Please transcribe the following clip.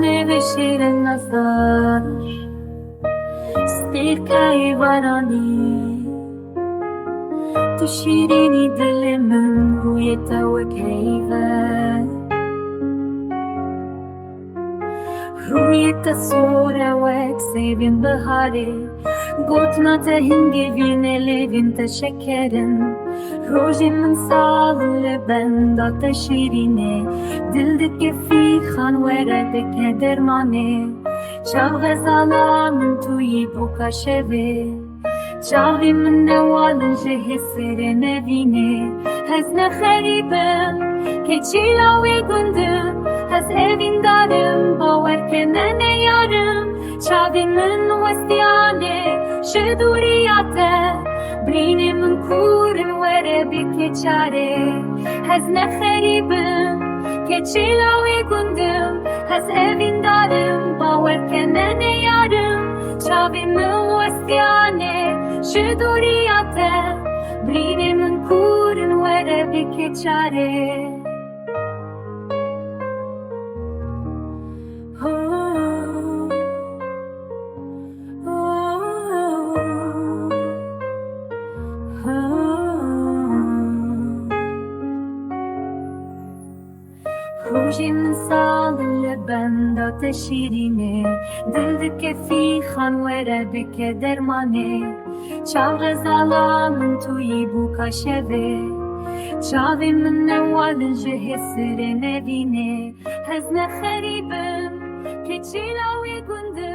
neveşêre nazdar, stêrka êvaranî, tu şîrînî dilê min rûyê te wek heyv e. Rûyê te sore wek sêvên biharê, Gotina te hingivîn lêvên te şekerin. Rojên min salin li benda te şîrînê, dil dike fîxan were dike dermanê. Çavxezala min tuyî bûka şevê, Çavên min newalin ji hêsirên evînê. Ez ne xerîbim, keçê wê gundim, ez evîn darim, bawerkene ne yarim. Çavên min westiyanê, ji dûriya te, brînê min kurin were bike çarê. Ez ne xerîbim, keçê wê gundim, ez evîn darim, bawerkene ne yarim. Çavên min westiyanê, ji dûriya te, brînê min kurin were bike çarê. Rojên min salin li benda te şîrînê, dil dike fîxan were bike dermanê. Çavxezala min tuyî bûka şevê, Çavên min newalin ji hêsirên evînê. Ez ne xerîbim, keçê wê gundim,